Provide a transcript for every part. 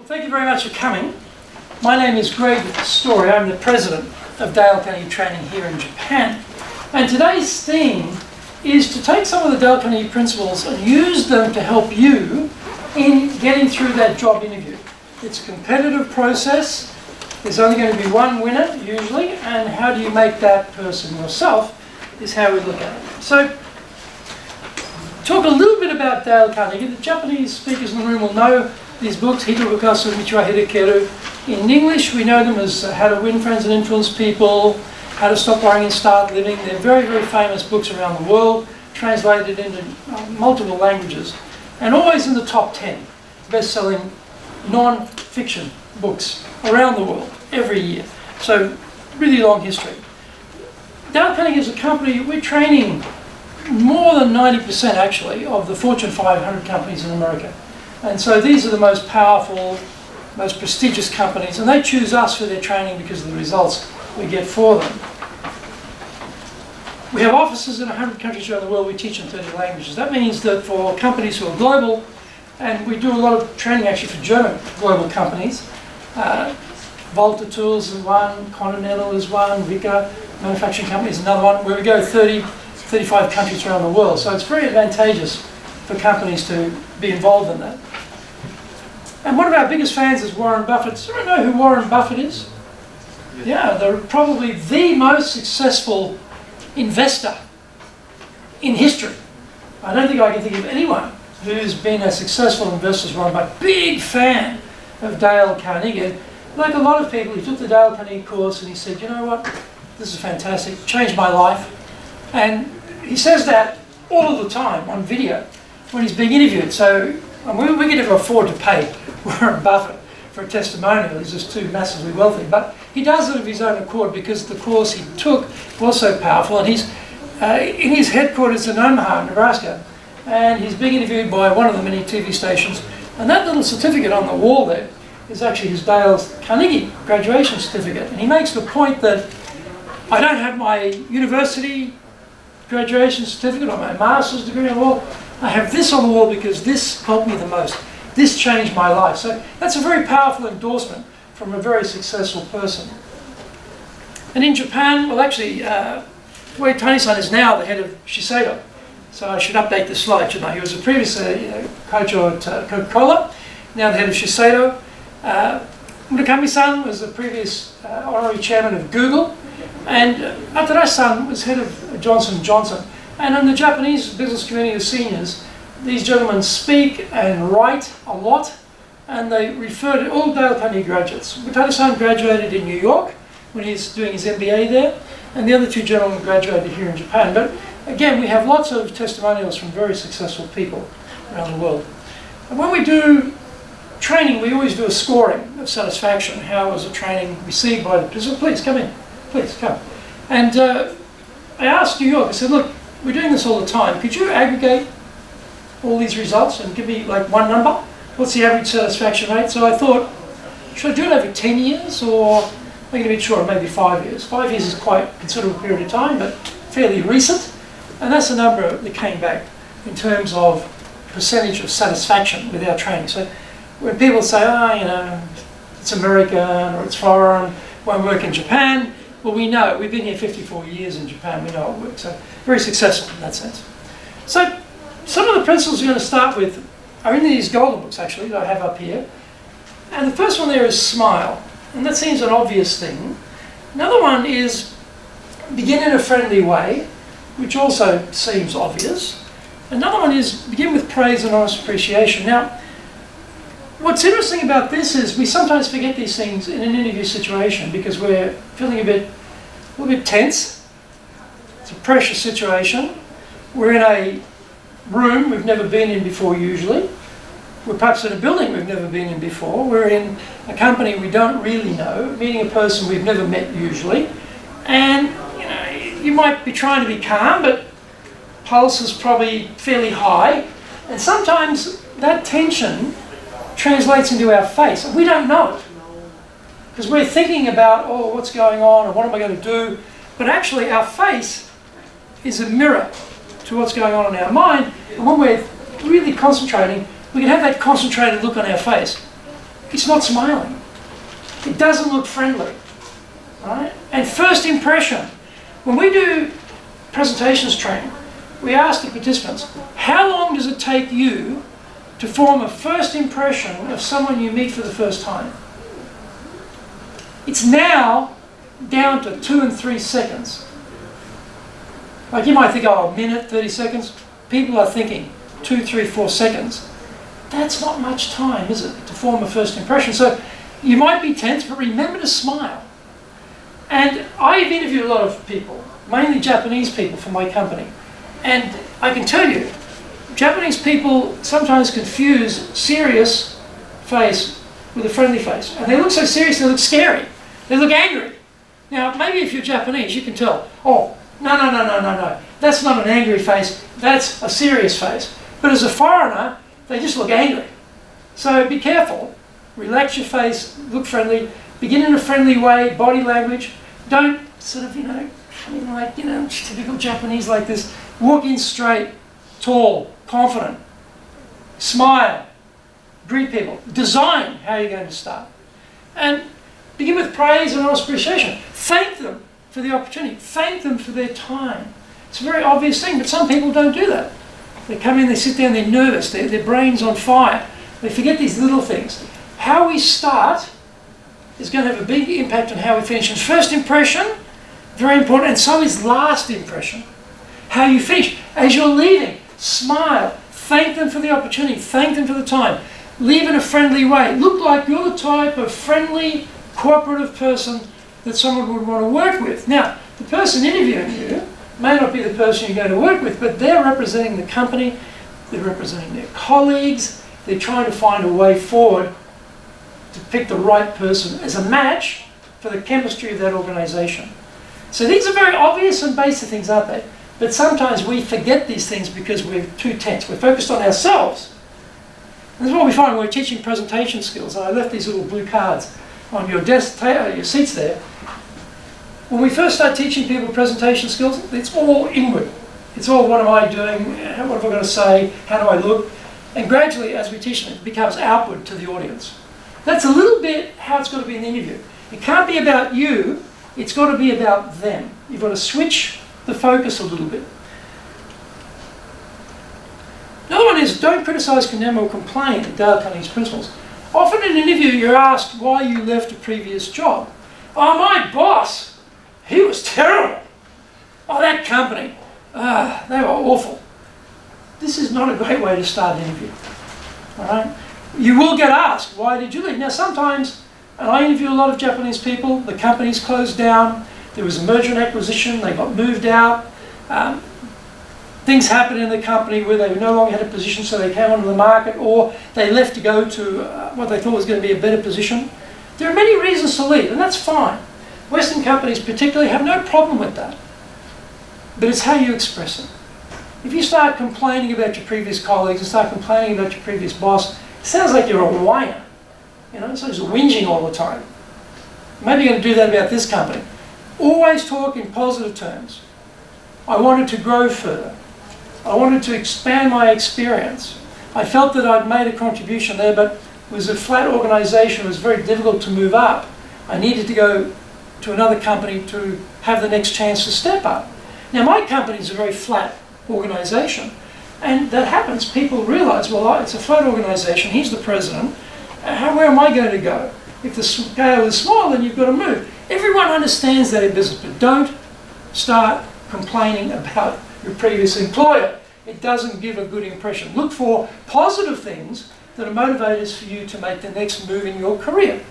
Thank you very much for coming. My name is Greg Story. I'm the president of Dale Carnegie Training here in Japan. And today's theme is to take some of the Dale Carnegie principles and use them to help you in getting through that job interview. It's a competitive process. There's only going to be one winner, usually, and how do you make that person yourself is how we look at it. So, talk a little bit about Dale Carnegie. The Japanese speakers in the room will know these books, Hito Bukasu, Michiwa Hidekeru. In English, we know them as How to Win Friends and Influence People, How to Stop Worrying and Start Living. They're very, very famous books around the world, translated into multiple languages, and always in the top 10 best-selling non-fiction books around the world every year. So, really long history. Dale Carnegie is a company, we're training more than 90% actually of the Fortune 500 companies in America. And so these are the most powerful, most prestigious companies, and they choose us for their training because of the results we get for them. We have offices in 100 countries around the world. We teach in 30 languages. That means that for companies who are global, and we do a lot of training actually for German global companies, Volta Tools is one, Continental is one, Vika Manufacturing Company is another one, where we go 30, 35 countries around the world. So it's very advantageous for companies to be involved in that. And one of our biggest fans is Warren Buffett. Does anyone know who Warren Buffett is? Yeah, they're probably the most successful investor in history. I don't think I can think of anyone who's been a successful investor as Warren Buffett. Big fan of Dale Carnegie. Like a lot of people, he took the Dale Carnegie course and he said, you know what, this is fantastic, changed my life. And he says that all of the time on video when he's being interviewed. So we can never afford to pay Warren Buffett for a testimonial. He's just too massively wealthy. But he does it of his own accord because the course he took was so powerful. And he's in his headquarters in Omaha, Nebraska. And he's being interviewed by one of the many TV stations. And that little certificate on the wall there is actually his Dale Carnegie graduation certificate. And he makes the point that I don't have my university graduation certificate or my master's degree on the wall. I have this on the wall because this helped me the most. This changed my life. So that's a very powerful endorsement from a very successful person. And in Japan, well actually, Wei Tani-san is now the head of Shiseido. So I should update the slide, shouldn't I? He was a previous Kaicho at Coca-Cola, now the head of Shiseido. Murakami-san was the previous honorary chairman of Google. And Atarashi-san was head of Johnson & Johnson. And in the Japanese business community of seniors, these gentlemen speak and write a lot, and they refer to all Dale Carnegie graduates. Atarashi-san graduated in New York when he's doing his MBA there, and the other two gentlemen graduated here in Japan. But again, we have lots of testimonials from very successful people around the world. And when we do training, we always do a scoring of satisfaction. How was the training received by the participant? Please come in. Please come. And I asked New York, I said, look, we're doing this all the time. Could you aggregate all these results and give me like one number? What's the average satisfaction rate? So I thought, should I do it over 10 years or make it a bit shorter, maybe 5 years? 5 years is quite a considerable period of time, but fairly recent. And that's the number that came back in terms of percentage of satisfaction with our training. So when people say, you know, it's American or it's foreign, won't work in Japan, well, we know. We've been here 54 years in Japan. We know it works. So very successful in that sense. So some of the principles we're going to start with are in these golden books, actually, that I have up here. And the first one there is smile. And that seems an obvious thing. Another one is begin in a friendly way, which also seems obvious. Another one is begin with praise and honest appreciation. Now, what's interesting about this is we sometimes forget these things in an interview situation because we're feeling a little bit tense. It's a pressure situation. We're in a room we've never been in before usually. We're perhaps in a building we've never been in before. We're in a company we don't really know, meeting a person we've never met usually. And you might be trying to be calm, but pulse is probably fairly high. And sometimes that tension translates into our face. And we don't know it. Because we're thinking about, oh, what's going on, or what am I going to do? But actually, our face is a mirror to what's going on in our mind. And when we're really concentrating, we can have that concentrated look on our face. it's not smiling. It doesn't look friendly. Right? And first impression. When we do presentations training, we ask the participants, how long does it take you to form a first impression of someone you meet for the first time? It's now down to 2 and 3 seconds. Like you might think, oh, a minute, 30 seconds. People are thinking 2, 3, 4 seconds. That's not much time, is it, to form a first impression? So you might be tense, but remember to smile. And I've interviewed a lot of people, mainly Japanese people for my company. And I can tell you, Japanese people sometimes confuse serious face with a friendly face. And they look so serious, they look scary. They look angry. Now, maybe if you're Japanese, you can tell, oh, no. That's not an angry face, that's a serious face. But as a foreigner, they just look angry. So be careful. Relax your face, look friendly, begin in a friendly way, body language. Don't sort of, come in like, typical Japanese like this. Walk in straight, tall, confident. Smile. Greet people. Design how you're going to start. And begin with praise and honest appreciation. Thank them for the opportunity. Thank them for their time. It's a very obvious thing, but some people don't do that. They come in, they sit down, they're nervous, their brain's on fire. They forget these little things. How we start is going to have a big impact on how we finish. And first impression, very important, and so is last impression. How you finish. As you're leaving, smile. Thank them for the opportunity. Thank them for the time. Leave in a friendly way. Look like you're the type of friendly, cooperative person that someone would want to work with. Now, the person interviewing you may not be the person you're going to work with, but they're representing the company, they're representing their colleagues, they're trying to find a way forward to pick the right person as a match for the chemistry of that organisation. So these are very obvious and basic things, aren't they? But sometimes we forget these things because we're too tense. We're focused on ourselves. And this is what we find when we're teaching presentation skills. And I left these little blue cards on your desk, your seats there. When we first start teaching people presentation skills, it's all inward. It's all, what am I doing? What have I got to say? How do I look? And gradually, as we teach them, it becomes outward to the audience. That's a little bit how it's got to be in the interview. It can't be about you. It's got to be about them. You've got to switch the focus a little bit. Another one is don't criticise, condemn or complain, Dale Carnegie's principles. Often in an interview you're asked why you left a previous job. Oh, my boss, he was terrible. Oh, that company, they were awful. This is not a great way to start an interview. All right? You will get asked, why did you leave? Now sometimes, and I interview a lot of Japanese people, the company's closed down, there was a merger and acquisition, they got moved out, things happened in the company where they no longer had a position, so they came onto the market, or they left to go to what they thought was going to be a better position. There are many reasons to leave, and that's fine. Western companies particularly have no problem with that. But it's how you express it. If you start complaining about your previous colleagues and start complaining about your previous boss, it sounds like you're a whiner. So it's whinging all the time. Maybe you're going to do that about this company. Always talk in positive terms. I wanted to grow further. I wanted to expand my experience. I felt that I'd made a contribution there, but it was a flat organisation. It was very difficult to move up. I needed to go to another company to have the next chance to step up. Now, my company is a very flat organisation, and that happens. People realise, well, it's a flat organisation. He's the president. Where am I going to go? If the scale is small, then you've got to move. Everyone understands that in business, but don't start complaining about your previous employer. It doesn't give a good impression. Look for positive things that are motivators for you to make the next move in your career.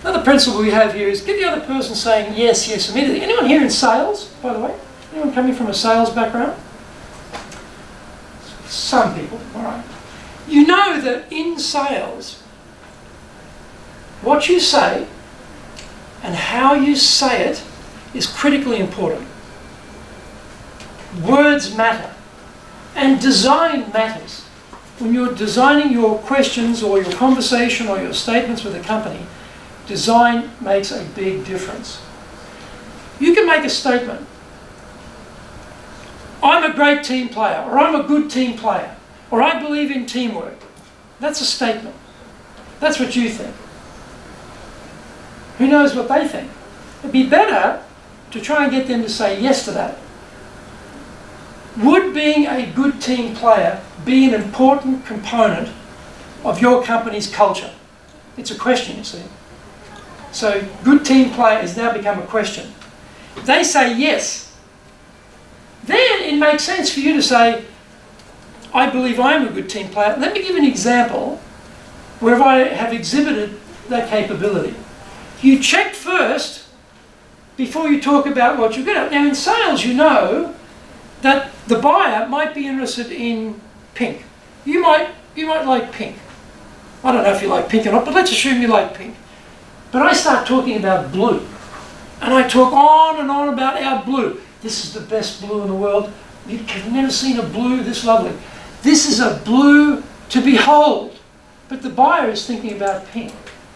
Another principle we have here is get the other person saying yes, yes immediately. Anyone here in sales, by the way? Anyone coming from a sales background? Some people, all right. You know that in sales, what you say and how you say it is critically important. Words matter. And design matters. When you're designing your questions or your conversation or your statements with a company, design makes a big difference. You can make a statement. I'm a great team player, or I'm a good team player, or I believe in teamwork. That's a statement. That's what you think. Who knows what they think? It'd be better to try and get them to say yes to that. Would being a good team player be an important component of your company's culture? It's a question, you see. So good team player has now become a question. If they say yes, then it makes sense for you to say, I believe I am a good team player. Let me give an example where I have exhibited that capability. You check first before you talk about what you're good at. Now in sales, you know that the buyer might be interested in pink. You might like pink. I don't know if you like pink or not, but let's assume you like pink. But I start talking about blue. And I talk on and on about our blue. This is the best blue in the world. You've never seen a blue this lovely. This is a blue to behold. But the buyer is thinking about pink.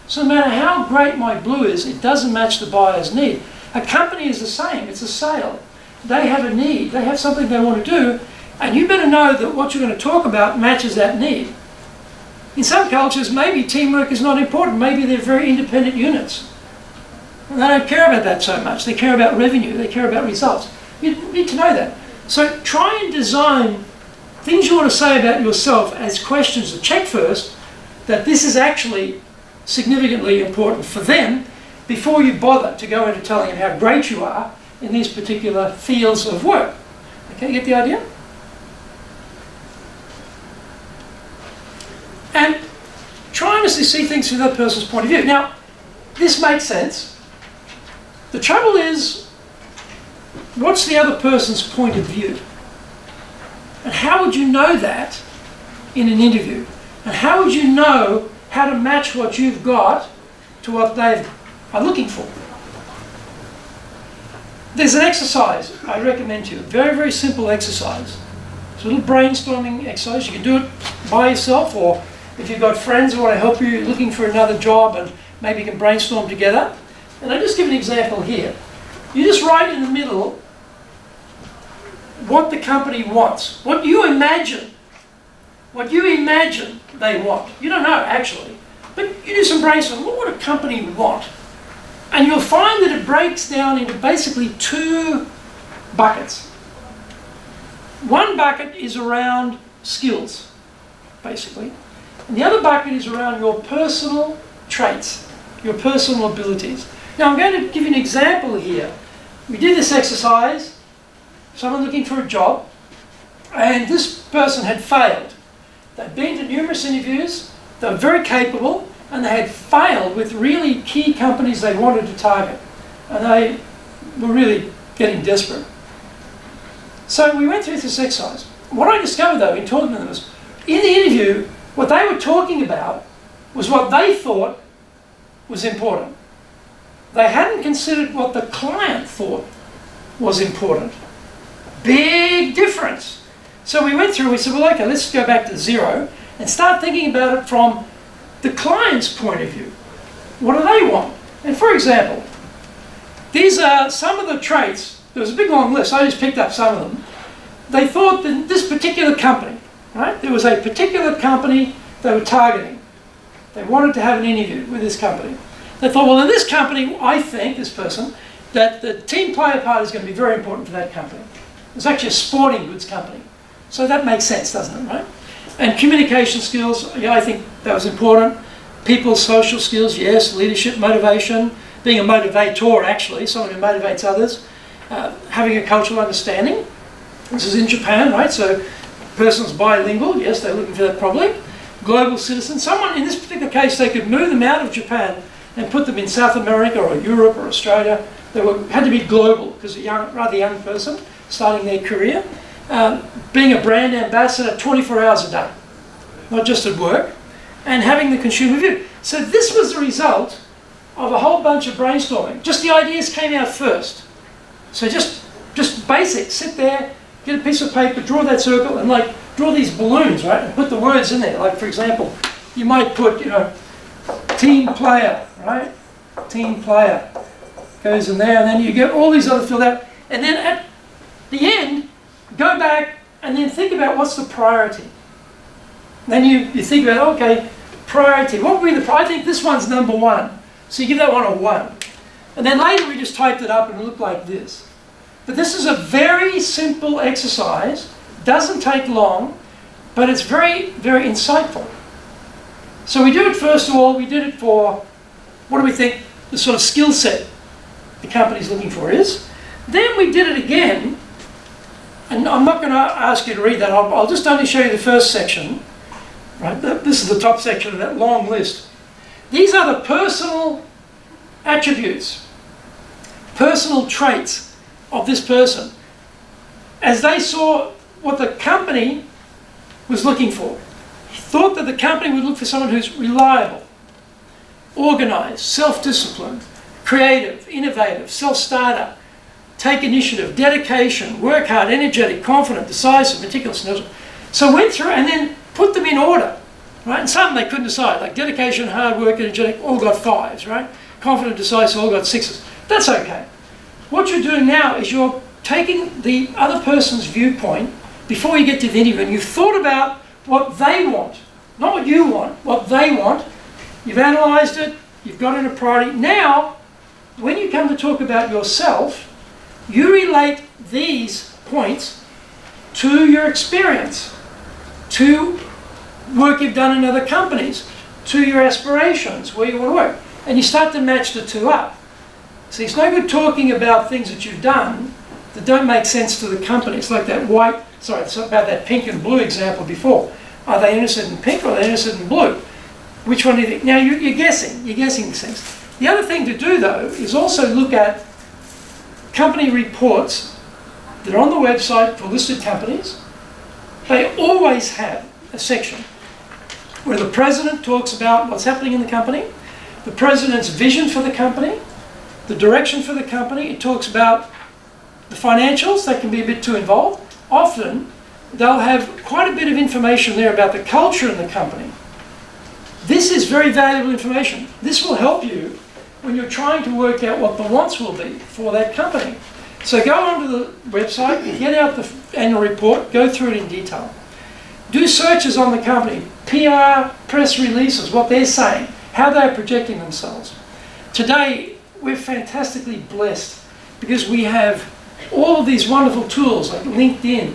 So no matter how great my blue is, it doesn't match the buyer's need. A company is the same. It's a sale. They have a need. They have something they want to do. And you better know that what you're going to talk about matches that need. In some cultures, maybe teamwork is not important. Maybe they're very independent units. And they don't care about that so much. They care about revenue. They care about results. You need to know that. So try and design things you want to say about yourself as questions to check first that this is actually significantly important for them before you bother to go into telling them how great you are in these particular fields of work. Okay, you get the idea? And try and see things from that person's point of view. Now, this makes sense. The trouble is, what's the other person's point of view? And how would you know that in an interview? And how would you know how to match what you've got to what they are looking for? There's an exercise I recommend to you, a very, very simple exercise. It's a little brainstorming exercise. You can do it by yourself, or if you've got friends who want to help you looking for another job, and maybe you can brainstorm together. And I'll just give an example here. You just write in the middle what the company wants, what you imagine they want. You don't know, actually. But you do some brainstorming. What would a company want? And you'll find that it breaks down into basically two buckets. One bucket is around skills, basically. And the other bucket is around your personal traits, your personal abilities. Now I'm going to give you an example here. We did this exercise, someone looking for a job, and this person had failed. They'd been to numerous interviews, they were very capable, and they had failed with really key companies they wanted to target. And they were really getting desperate. So we went through this exercise. What I discovered though in talking to them was, in the interview, what they were talking about was what they thought was important. They hadn't considered what the client thought was important. Big difference. So we went through, we said, well, okay, let's go back to zero and start thinking about it from the client's point of view. What do they want? And for example, these are some of the traits. There was a big long list. I just picked up some of them. They thought that this particular company, right? There was a particular company they were targeting. They wanted to have an interview with this company. They thought, well, in this company, I think, this person, that the team player part is going to be very important for that company. It's actually a sporting goods company. So that makes sense, doesn't it, right? And communication skills, yeah, I think that was important. People's social skills, yes. Leadership, motivation, being a motivator, actually, someone who motivates others. Having a cultural understanding. This is in Japan, right? So person's bilingual, yes, they're looking for that probably. Global citizen. Someone, in this particular case, they could move them out of Japan and put them in South America or Europe or Australia. They had to be global because a rather young person starting their career. Being a brand ambassador 24 hours a day, not just at work, and having the consumer view. So this was the result of a whole bunch of brainstorming. Just the ideas came out first. So just basic, sit there, get a piece of paper, draw that circle, and like draw these balloons, right, and put the words in there. Like for example, you might put, team player, right? Team player goes in there, and then you get all these other filled out, and then at the end, go back and then think about what's the priority. Then you think about, okay, priority. What would be the I think this one's number 1. So you give that one a 1. And then later we just typed it up and it looked like this. But this is a very simple exercise. Doesn't take long, but it's very, very insightful. So we do it first of all, we did it for, what do we think the sort of skill set the company's looking for is. Then we did it again, and I'm not going to ask you to read that, I'll just only show you the first section. Right? This is the top section of that long list. These are the personal attributes, personal traits of this person, as they saw what the company was looking for. He thought that the company would look for someone who's reliable, organised, self-disciplined, creative, innovative, self-starter, take initiative, dedication, work hard, energetic, confident, decisive, meticulous. So went through and then put them in order. Right? And some they couldn't decide, like dedication, hard work, energetic, all got 5s, right? Confident, decisive, all got 6s. That's okay. What you're doing now is you're taking the other person's viewpoint before you get to the interview, and you've thought about what they want, not what you want, what they want. You've analysed it, you've got it a priority. Now, when you come to talk about yourself, you relate these points to your experience, to work you've done in other companies, to your aspirations, where you want to work. And you start to match the two up. See, it's no good talking about things that you've done that don't make sense to the company. It's like that it's about that pink and blue example before. Are they interested in pink or are they interested in blue? Which one do you think? Now, you're guessing these things. The other thing to do, though, is also look at company reports that are on the website for listed companies. They always have a section where the president talks about what's happening in the company, the president's vision for the company, the direction for the company. It talks about the financials. That can be a bit too involved. Often, they'll have quite a bit of information there about the culture in the company. This is very valuable information. This will help you when you're trying to work out what the wants will be for that company. So go onto the website, get out the annual report, go through it in detail. Do searches on the company, PR, press releases, what they're saying, how they're projecting themselves. Today, we're fantastically blessed because we have all of these wonderful tools like LinkedIn,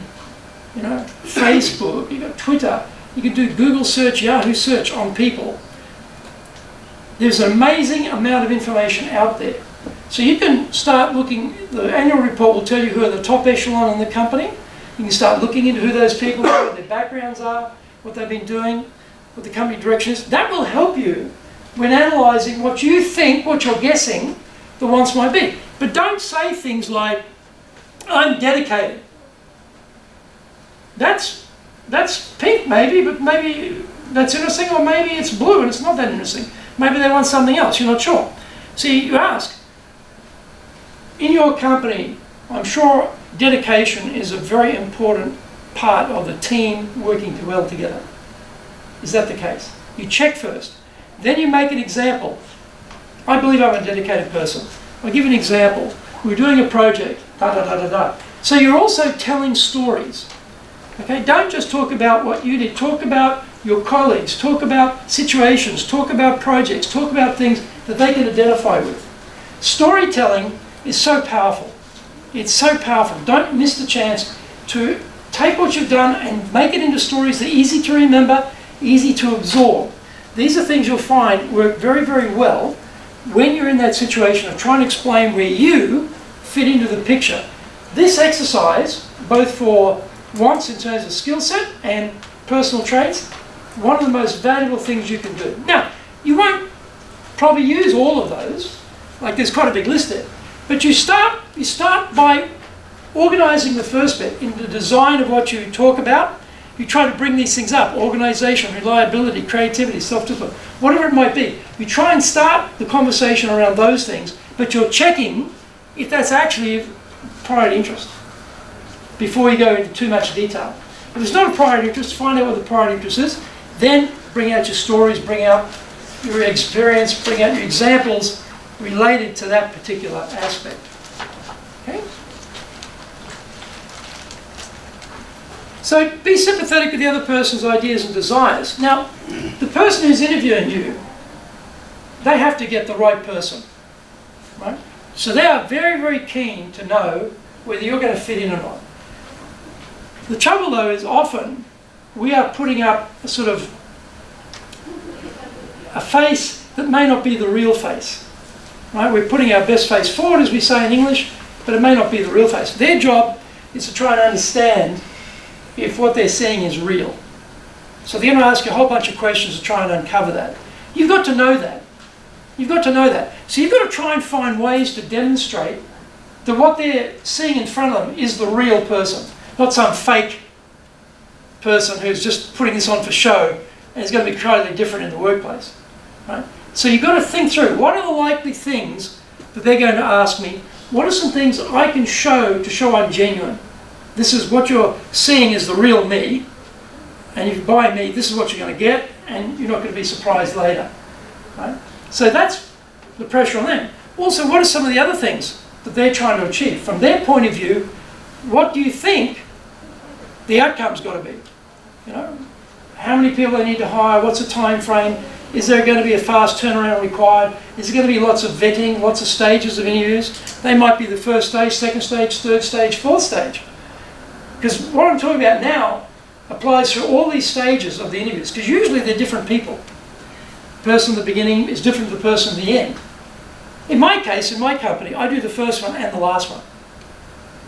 Facebook, you've got Twitter, you can do Google search, Yahoo search on people. There's an amazing amount of information out there. So you can start looking, the annual report will tell you who are the top echelon in the company. You can start looking into who those people are, what their backgrounds are, what they've been doing, what the company direction is. That will help you when analysing what you think, what you're guessing the wants might be. But don't say things like, I'm dedicated. That's pink maybe, but maybe that's interesting, or maybe it's blue and it's not that interesting. Maybe they want something else, you're not sure. See, you ask, in your company, I'm sure dedication is a very important part of the team working well together. Is that the case? You check first. Then you make an example. I believe I'm a dedicated person. I'll give you an example. We're doing a project, da-da-da-da-da. So you're also telling stories. Okay? Don't just talk about what you did. Talk about your colleagues. Talk about situations. Talk about projects. Talk about things that they can identify with. Storytelling is so powerful. It's so powerful. Don't miss the chance to take what you've done and make it into stories that are easy to remember, easy to absorb. These are things you'll find work very, very well when you're in that situation of trying to explain where you fit into the picture. This exercise, both for wants in terms of skill set and personal traits, one of the most valuable things you can do. Now, you won't probably use all of those, like there's quite a big list there, but you start by organising the first bit in the design of what you talk about. You try to bring these things up, organisation, reliability, creativity, self-discipline, whatever it might be. You try and start the conversation around those things, but you're checking if that's actually of priority interest before you go into too much detail. If it's not a priority interest, find out what the priority interest is, then bring out your stories, bring out your experience, bring out your examples related to that particular aspect. Okay? So be sympathetic with the other person's ideas and desires. Now, the person who's interviewing you, they have to get the right person, right? So they are very, very keen to know whether you're going to fit in or not. The trouble, though, is often we are putting up a sort of a face that may not be the real face, right? We're putting our best face forward, as we say in English, but it may not be the real face. Their job is to try and understand if what they're saying is real. So they're going to ask you a whole bunch of questions to try and uncover that. You've got to know that. You've got to know that. So you've got to try and find ways to demonstrate that what they're seeing in front of them is the real person, not some fake person who's just putting this on for show and is going to be totally different in the workplace. Right? So you've got to think through, what are the likely things that they're going to ask me? What are some things that I can show to show I'm genuine? This is what you're seeing is the real me, and if you buy me, this is what you're going to get, and you're not going to be surprised later. Right? So that's the pressure on them. Also, what are some of the other things that they're trying to achieve? From their point of view, what do you think the outcome's got to be? You know, how many people they need to hire? What's the time frame? Is there going to be a fast turnaround required? Is there going to be lots of vetting, lots of stages of interviews? They might be the first stage, second stage, third stage, fourth stage. Because what I'm talking about now applies to all these stages of the interviews, because usually they're different people. The person at the beginning is different to the person at the end. In my case, in my company, I do the first one and the last one.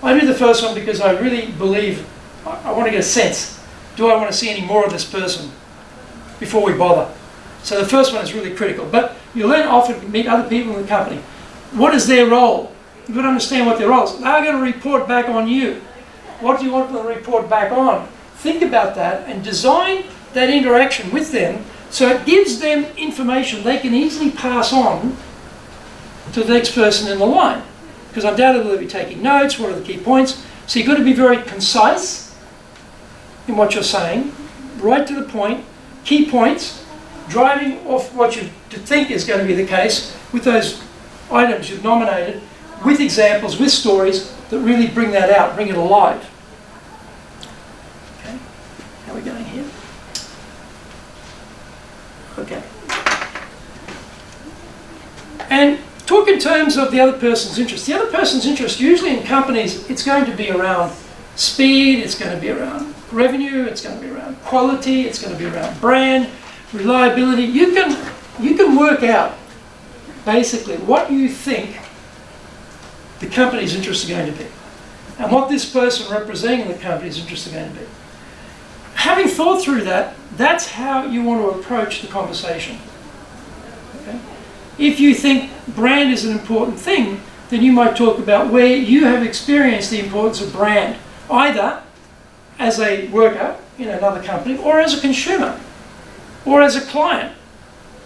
I do the first one because I really believe, I want to get a sense, do I want to see any more of this person before we bother? So the first one is really critical. But you'll then often meet other people in the company. What is their role? You've got to understand what their role is. They're going to report back on you. What do you want them to report back on? Think about that and design that interaction with them so it gives them information they can easily pass on to the next person in the line. Because undoubtedly they'll be taking notes, what are the key points. So you've got to be very concise in what you're saying, right to the point, key points, driving off what you think is going to be the case with those items you've nominated, with examples, with stories that really bring that out, bring it alive. Okay, how are we going here? Okay. And talk in terms of the other person's interest. The other person's interest, usually in companies, it's going to be around speed, it's going to be around revenue, it's going to be around quality, it's going to be around brand, reliability. You can work out basically what you think the company's interests are going to be and what this person representing the company's interests are going to be. Having thought through that, that's how you want to approach the conversation. Okay? If you think brand is an important thing, then you might talk about where you have experienced the importance of brand, either as a worker in another company or as a consumer or as a client.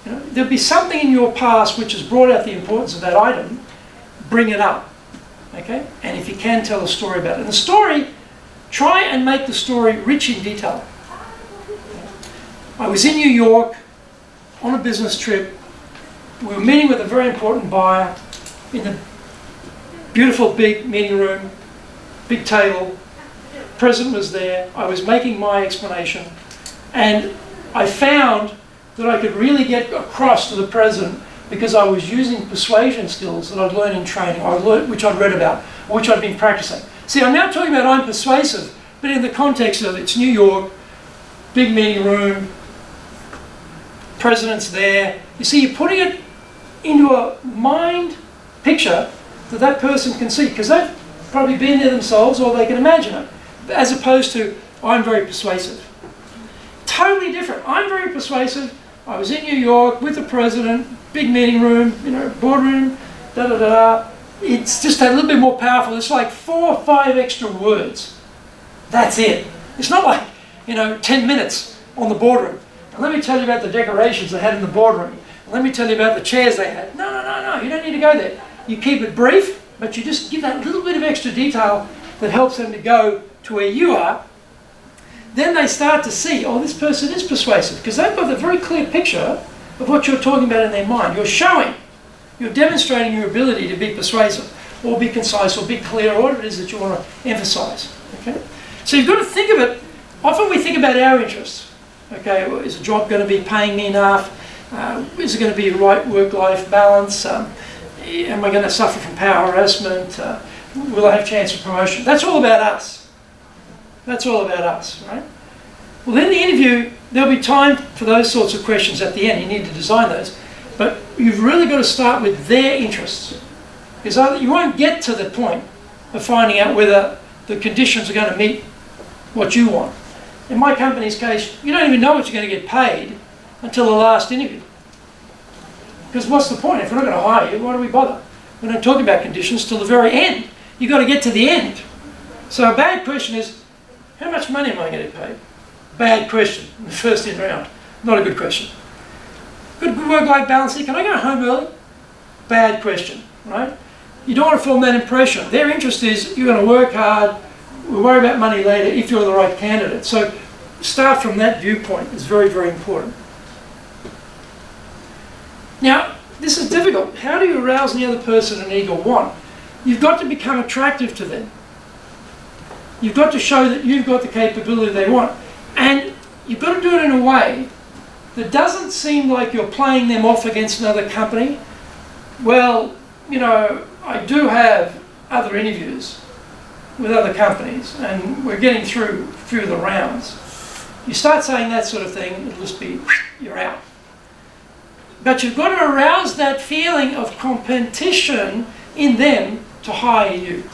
You know, there'll be something in your past which has brought out the importance of that item. Bring it up, okay? And if you can, tell a story about it. And the story, try and make the story rich in detail. I was in New York on a business trip. We were meeting with a very important buyer in the beautiful big meeting room, big table. The president was there. I was making my explanation, and I found that I could really get across to the president because I was using persuasion skills that I'd learned in training, which I'd read about, which I'd been practicing. See, I'm now talking about I'm persuasive, but in the context of it's New York, big meeting room, president's there. You see, you're putting it into a mind picture that that person can see, because they've probably been there themselves or they can imagine it, as opposed to I'm very persuasive. Totally different. I'm very persuasive. I was in New York with the president, big meeting room, boardroom, da-da-da-da. It's just a little bit more powerful. It's like 4 or 5 extra words. That's it. It's not like, 10 minutes on the boardroom. And let me tell you about the decorations they had in the boardroom. And let me tell you about the chairs they had. No. You don't need to go there. You keep it brief, but you just give that little bit of extra detail that helps them to go to where you are. Then they start to see, oh, this person is persuasive, because they've got a very clear picture of what you're talking about in their mind. You're demonstrating your ability to be persuasive, or be concise, or be clear, or what it is that you want to emphasize. Okay? So you've got to think of it Often we think about our interests. Okay, well, is the job going to be paying me enough? Is it going to be the right work-life balance? Am I going to suffer from power harassment? Will I have a chance for promotion? That's all about us. That's all about us, right? Well, in the interview, there'll be time for those sorts of questions at the end. You need to design those. But you've really got to start with their interests. Because you won't get to the point of finding out whether the conditions are going to meet what you want. In my company's case, you don't even know what you're going to get paid until the last interview. Because what's the point? If we're not going to hire you, why do we bother? We don't talk about conditions till the very end. You've got to get to the end. So a bad question is, how much money am I going to get paid? Bad question in the first in round. Not a good question. Good work-life balance. Can I go home early? Bad question, right? You don't want to form that impression. Their interest is you're going to work hard, we'll worry about money later if you're the right candidate. So start from that viewpoint. It's very, very important. Now, this is difficult. How do you arouse in the other person an eager want? You've got to become attractive to them. You've got to show that you've got the capability they want. And you've got to do it in a way that doesn't seem like you're playing them off against another company. Well, you know, I do have other interviews with other companies and we're getting through the rounds. You start saying that sort of thing, it'll just be, you're out. But you've got to arouse that feeling of competition in them to hire you.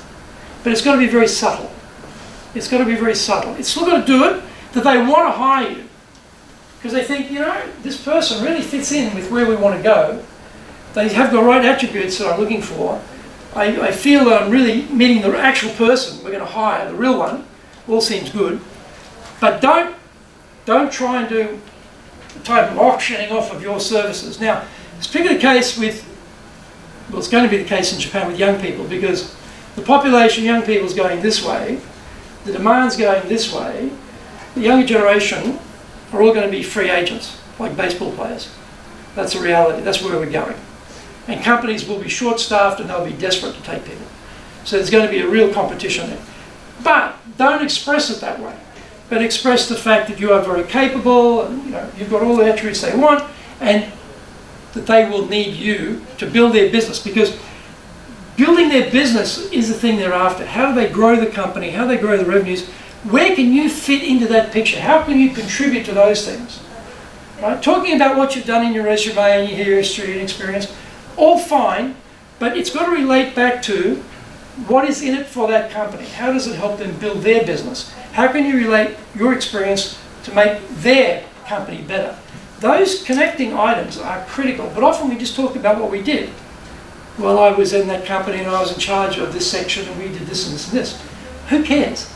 But it's got to be very subtle. It's got to be very subtle. It's still got to do it that they want to hire you. Because they think, you know, this person really fits in with where we want to go. They have the right attributes that I'm looking for. I feel that I'm really meeting the actual person we're going to hire, the real one. All seems good. But don't try and do the type of auctioning off of your services. Now, it's particularly the case with, well, it's going to be the case in Japan with young people because the population, young people, is going this way. The demand's going this way. The younger generation are all going to be free agents, like baseball players. That's the reality. That's where we're going. And companies will be short-staffed and they'll be desperate to take people. So there's going to be a real competition there. But don't express it that way. But express the fact that you are very capable, and, you know, you've got all the attributes they want, and that they will need you to build their business. Because building their business is the thing they're after. How do they grow the company? How do they grow the revenues? Where can you fit into that picture? How can you contribute to those things? Right? Talking about what you've done in your resume and your history and experience, all fine, but it's got to relate back to what is in it for that company. How does it help them build their business? How can you relate your experience to make their company better? Those connecting items are critical, but often we just talk about what we did. Well, I was in that company and I was in charge of this section and we did this and this and this. Who cares?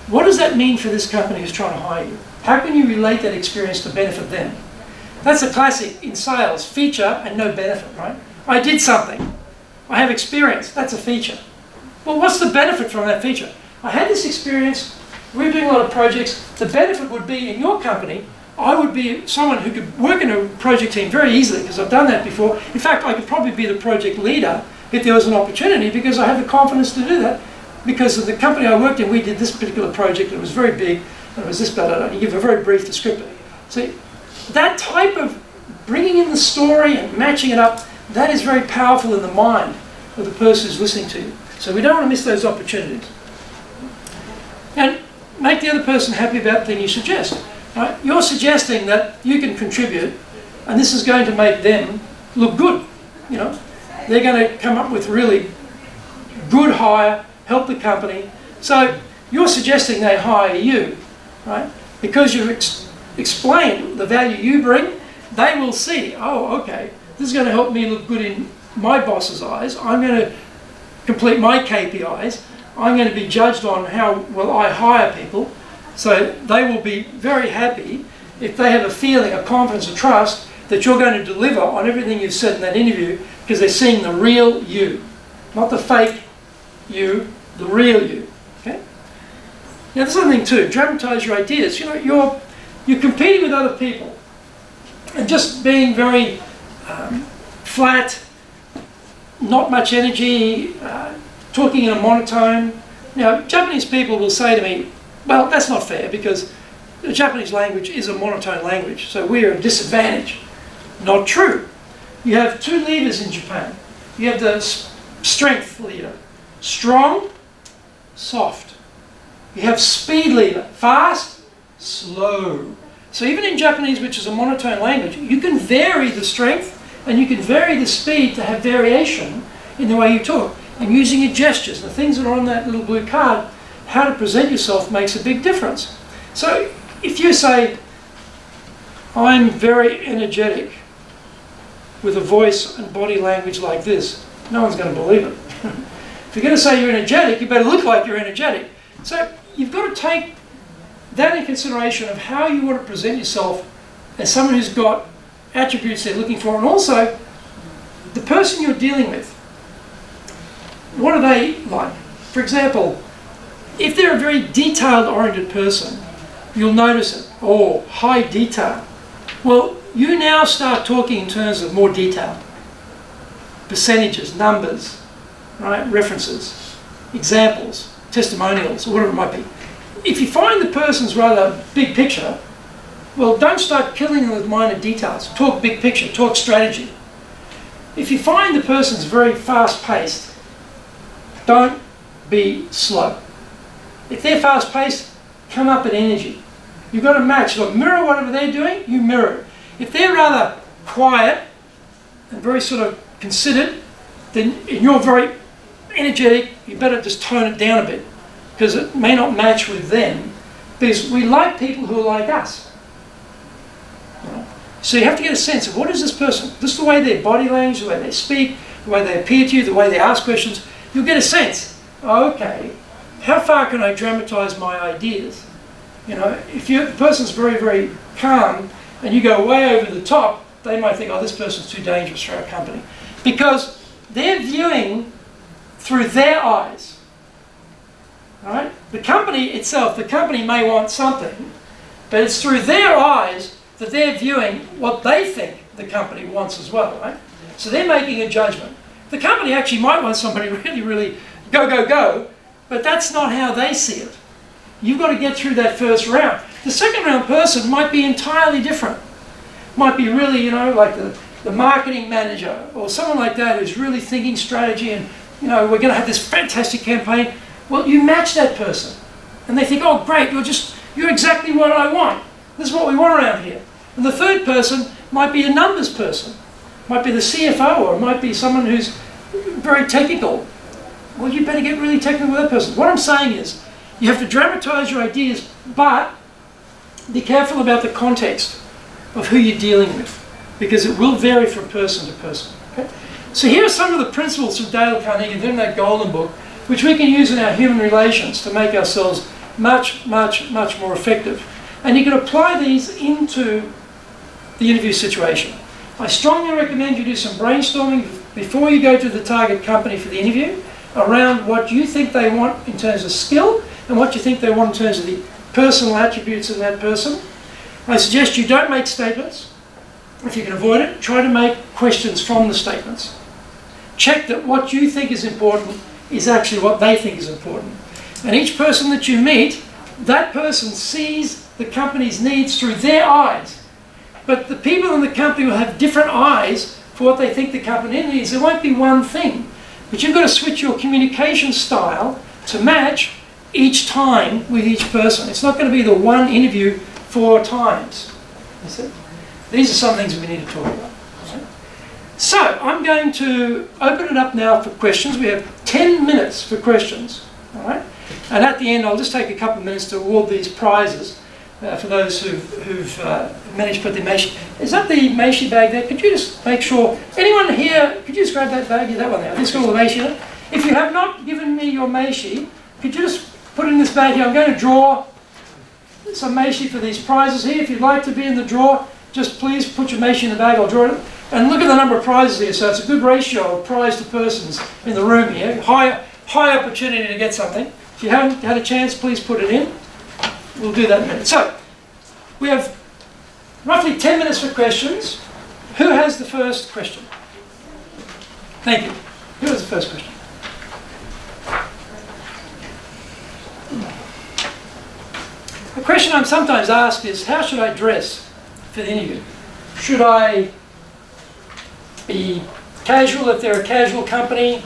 What does that mean for this company who's trying to hire you? How can you relate that experience to benefit them? That's a classic in sales, feature and no benefit, right? I did something. I have experience. That's a feature. Well, what's the benefit from that feature? I had this experience. We're doing a lot of projects. The benefit would be in your company, I would be someone who could work in a project team very easily because I've done that before. In fact, I could probably be the project leader if there was an opportunity because I have the confidence to do that. Because of the company I worked in, we did this particular project. It was very big. And it was this, blah, blah, blah. You give a very brief description. So that type of bringing in the story and matching it up, that is very powerful in the mind of the person who's listening to you. So we don't want to miss those opportunities. And make the other person happy about the thing you suggest. Right? You're suggesting that you can contribute, and this is going to make them look good. You know, they're going to come up with really good hire, help the company. So you're suggesting they hire you, right? Because you've explained the value you bring, they will see, oh, okay, this is going to help me look good in my boss's eyes. I'm going to complete my KPIs. I'm going to be judged on how well I hire people. So they will be very happy if they have a feeling, a confidence, a trust that you're going to deliver on everything you've said in that interview because they're seeing the real you, not the fake you, the real you. Okay? Now there's another thing too, dramatize your ideas. You know, you're competing with other people and just being very flat, not much energy, talking in a monotone. Now, Japanese people will say to me, well, that's not fair because the Japanese language is a monotone language, so we're at a disadvantage. Not true. You have two levers in Japan. You have the strength lever, strong, soft. You have speed lever, fast, slow. So even in Japanese, which is a monotone language, you can vary the strength and you can vary the speed to have variation in the way you talk. And using your gestures, the things that are on that little blue card, how to present yourself makes a big difference. So if you say, I'm very energetic with a voice and body language like this, no one's going to believe it. If you're going to say you're energetic, you better look like you're energetic. So you've got to take that in consideration of how you want to present yourself as someone who's got attributes they're looking for, and also the person you're dealing with. What are they like? For example, if they're a very detail-oriented person, you'll notice it. Oh, high detail. Well, you now start talking in terms of more detail. Percentages, numbers, right? References, examples, testimonials, or whatever it might be. If you find the person's rather big picture, well, don't start killing them with minor details. Talk big picture, talk strategy. If you find the person's very fast-paced, don't be slow. If they're fast-paced, come up in energy. You've got to match. Look, mirror whatever they're doing, you mirror it. If they're rather quiet and very sort of considered, then and you're very energetic, you better just tone it down a bit, because it may not match with them, because we like people who are like us. Right? So you have to get a sense of what is this person. This is the way their body language, the way they speak, the way they appear to you, the way they ask questions. You'll get a sense. Oh, okay, how far can I dramatise my ideas? You know, if the person's very, very calm and you go way over the top, they might think, oh, this person's too dangerous for our company. Because they're viewing through their eyes. Right? The company itself, the company may want something, but it's through their eyes that they're viewing what they think the company wants as well. Right? So they're making a judgment. The company actually might want somebody really, really go, go, go, but that's not how they see it. You've got to get through that first round. The second round person might be entirely different. Might be really, you know, like the marketing manager or someone like that who's really thinking strategy and, you know, we're going to have this fantastic campaign. Well, you match that person. And they think, oh, great, you're exactly what I want. This is what we want around here. And the third person might be a numbers person. Might be the CFO, or it might be someone who's very technical. Well, you better get really technical with that person. What I'm saying is, you have to dramatise your ideas, but be careful about the context of who you're dealing with, because it will vary from person to person. Okay? So here are some of the principles from Dale Carnegie in that golden book, which we can use in our human relations to make ourselves much, much, much more effective. And you can apply these into the interview situation. I strongly recommend you do some brainstorming before you go to the target company for the interview around what you think they want in terms of skill and what you think they want in terms of the personal attributes of that person. I suggest you don't make statements. If you can avoid it, try to make questions from the statements. Check that what you think is important is actually what they think is important. And each person that you meet, that person sees the company's needs through their eyes. But the people in the company will have different eyes for what they think the company needs. There won't be one thing. But you've got to switch your communication style to match each time with each person. It's not going to be the one interview 4 times. You see? These are some things we need to talk about. Okay? So I'm going to open it up now for questions. We have 10 minutes for questions. All right? And at the end, I'll just take a couple of minutes to award these prizes for those who've managed to put their Meishi. Is that the Meishi bag there? Could you just make sure, anyone here, could you just grab that bag? Yeah, that one there. This got all the Meishi in it. If you have not given me your Meishi, could you just put it in this bag here? I'm going to draw some Meishi for these prizes here. If you'd like to be in the draw, just please put your Meishi in the bag. I'll draw it. And look at the number of prizes here. So it's a good ratio of prize to persons in the room here. High opportunity to get something. If you haven't had a chance, please put it in. We'll do that in a minute. So, we have roughly 10 minutes for questions. Who has the first question? Thank you. Who has the first question? The question I'm sometimes asked is, how should I dress for the interview? Should I be casual if they're a casual company?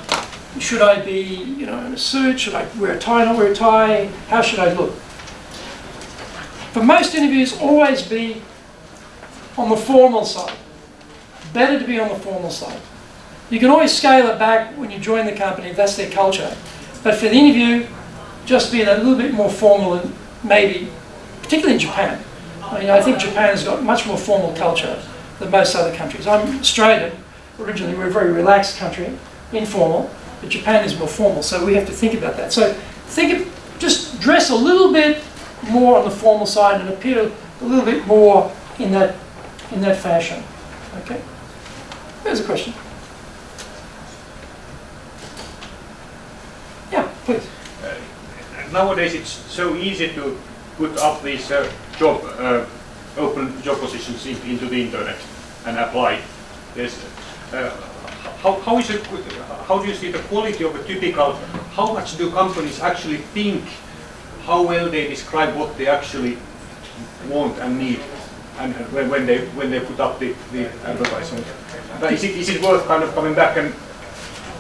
Should I be, in a suit? Should I wear a tie, not wear a tie? How should I look? For most interviews, always be on the formal side. Better to be on the formal side. You can always scale it back when you join the company if that's their culture. But for the interview, just be a little bit more formal and maybe, particularly in Japan. I think Japan has got much more formal culture than most other countries. I'm Australian. Originally, we're a very relaxed country, informal, but Japan is more formal, so we have to think about that. So just dress a little bit more on the formal side and appear a little bit more in that fashion. Okay? There's a question. Yeah, please. Nowadays it's so easy to put up these open job positions into the internet and apply. Yes. How do you see the quality of a typical? How much do companies actually think? How well they describe what they actually want and need, and when they put up the advertisement? Is it worth kind of coming back and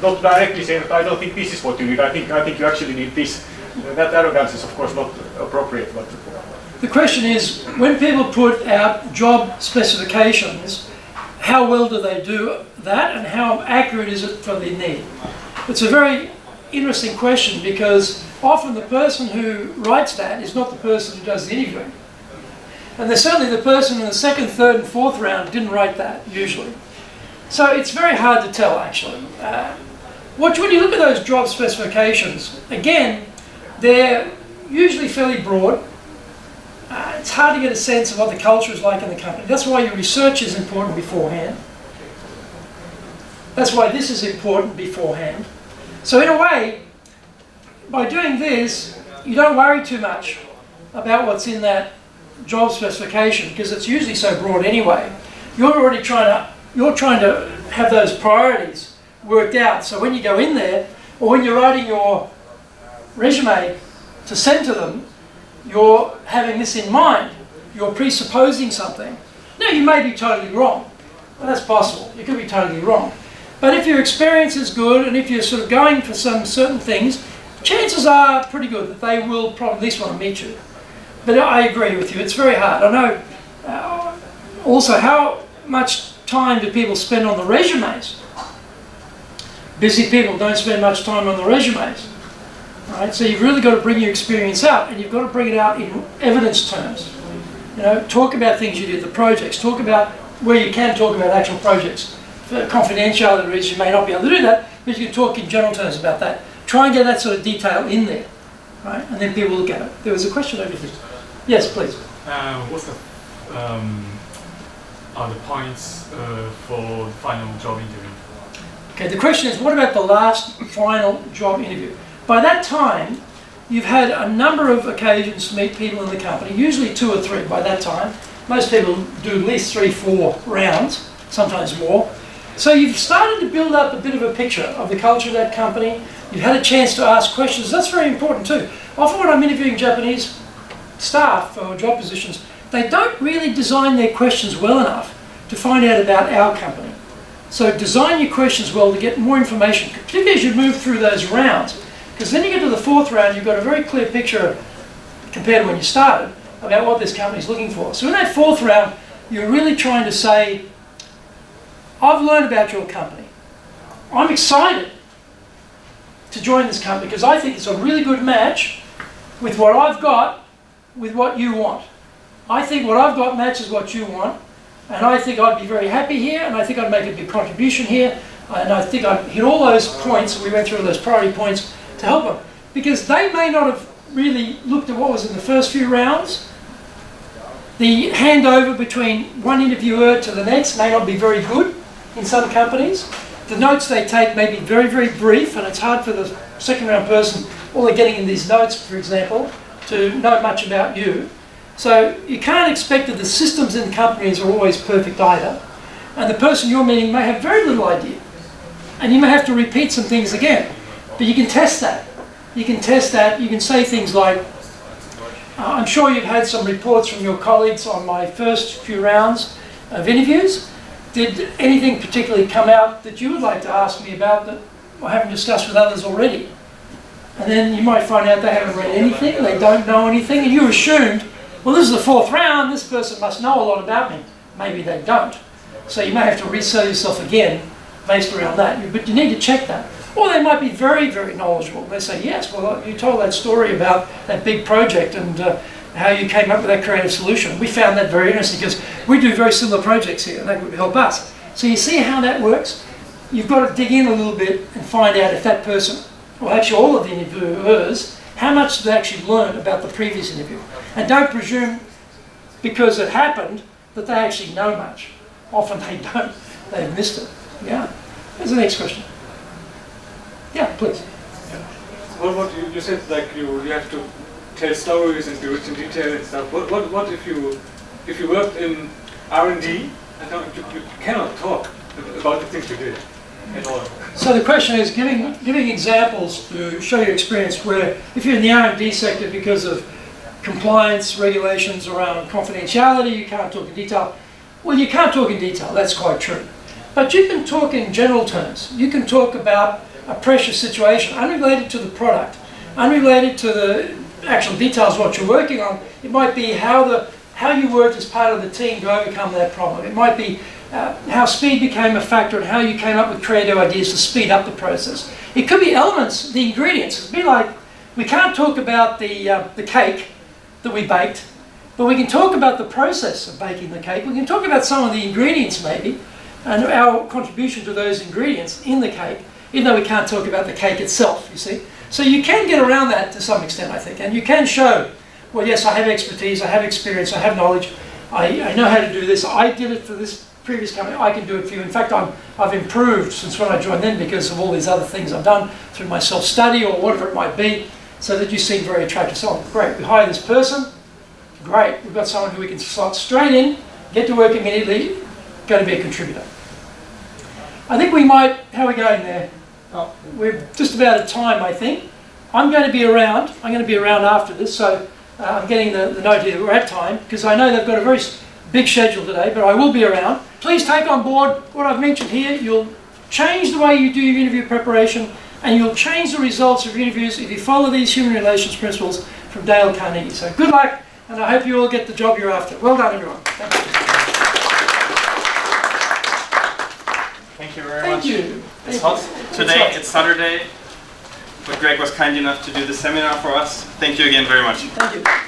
not directly saying that I don't think this is what you need. I think you actually need this. That arrogance is of course not appropriate. But the question is, when people put out job specifications, how well do they do that, and how accurate is it for their need? It's a very interesting question, because often the person who writes that is not the person who does the interviewing. And there's certainly the person in the second, third and fourth round didn't write that, usually. So it's very hard to tell, actually. When you look at those job specifications, again, they're usually fairly broad. It's hard to get a sense of what the culture is like in the company. That's why your research is important beforehand. That's why this is important beforehand. So in a way, by doing this, you don't worry too much about what's in that job specification, because it's usually so broad anyway. You're trying to have those priorities worked out. So when you go in there, or when you're writing your resume to send to them, you're having this in mind. You're presupposing something. Now, you may be totally wrong. Well, that's possible. You could be totally wrong. But if your experience is good, and if you're sort of going for some certain things, chances are pretty good that they will probably at least want to meet you. But I agree with you. It's very hard. I know also how much time do people spend on the resumes? Busy people don't spend much time on the resumes. Right? So you've really got to bring your experience out, and you've got to bring it out in evidence terms. Talk about things you did, the projects. Talk about where you can talk about actual projects. For confidentiality reasons, you may not be able to do that, but you can talk in general terms about that. Try and get that sort of detail in there, right? And then people look at it. There was a question over here. Yes, please. What's are the points for final job interview? Okay, the question is, what about the last final job interview? By that time, you've had a number of occasions to meet people in the company, usually 2 or 3 by that time. Most people do at least 3, 4 rounds, sometimes more. So you've started to build up a bit of a picture of the culture of that company. You've had a chance to ask questions. That's very important too. Often when I'm interviewing Japanese staff for job positions, they don't really design their questions well enough to find out about our company. So design your questions well to get more information, particularly as you move through those rounds. Because then you get to the 4th round, you've got a very clear picture, compared to when you started, about what this company is looking for. So in that 4th round, you're really trying to say, I've learned about your company. I'm excited to join this company because I think it's a really good match with what I've got, with what you want. I think what I've got matches what you want, and I think I'd be very happy here, and I think I'd make a big contribution here, and I think I'd hit all those points, we went through those priority points, to help them. Because they may not have really looked at what was in the first few rounds. The handover between one interviewer to the next may not be very good in some companies. The notes they take may be very, very brief, and it's hard for the second round person, all they're getting in these notes, for example, to know much about you. So you can't expect that the systems in companies are always perfect either. And the person you're meeting may have very little idea. And you may have to repeat some things again. But you can test that. You can test that. You can say things like, I'm sure you've had some reports from your colleagues on my first few rounds of interviews. Did anything particularly come out that you would like to ask me about that I haven't discussed with others already? And then you might find out they haven't read anything, they don't know anything, and you assumed, well, this is the fourth round, this person must know a lot about me. Maybe they don't. So you may have to resell yourself again based around that, but you need to check that. Or they might be very, very knowledgeable. They say, yes, well, you told that story about that big project and how you came up with that creative solution. We found that very interesting because we do very similar projects here and that would help us. So you see how that works? You've got to dig in a little bit and find out if that person, well, actually all of the interviewers, how much did they actually learn about the previous interview. And don't presume, because it happened, that they actually know much. Often they don't. They've missed it. Yeah. Here's the next question. Yeah, please. What you said, like you have to tell stories and be rich in detail and stuff. What if you worked in R&D and you cannot talk about the things you did at all? So the question is giving examples to show your experience where if you're in the R&D sector because of compliance regulations around confidentiality, you can't talk in detail. Well, you can't talk in detail, that's quite true. But you can talk in general terms. You can talk about a pressure situation unrelated to the product, unrelated to the actual details of what you're working on. It might be how you worked as part of the team to overcome that problem. It might be how speed became a factor and how you came up with creative ideas to speed up the process. It could be elements, the ingredients. It'd be like, we can't talk about the cake that we baked, but we can talk about the process of baking the cake. We can talk about some of the ingredients maybe, and our contribution to those ingredients in the cake, even though we can't talk about the cake itself, you see. So you can get around that to some extent, I think, and you can show, well, yes, I have expertise, I have experience, I have knowledge, I know how to do this, I did it for this previous company, I can do it for you. In fact, I've improved since when I joined them because of all these other things I've done through my self-study or whatever it might be, so that you seem very attractive. So, great, we hire this person, great, we've got someone who we can slot straight in, get to work immediately, going to be a contributor. I think we might, how are we going there? Oh, we're just about at time, I think. I'm going to be around after this, so I'm getting the note here that we're at time, because I know they've got a very big schedule today, but I will be around. Please take on board what I've mentioned here. You'll change the way you do your interview preparation, and you'll change the results of your interviews if you follow these human relations principles from Dale Carnegie. So good luck, and I hope you all get the job you're after. Well done, everyone. Thank you. Thank you very much. Thank you. It's hot today, it's Saturday, but Greg was kind enough to do the seminar for us. Thank you again very much. Thank you.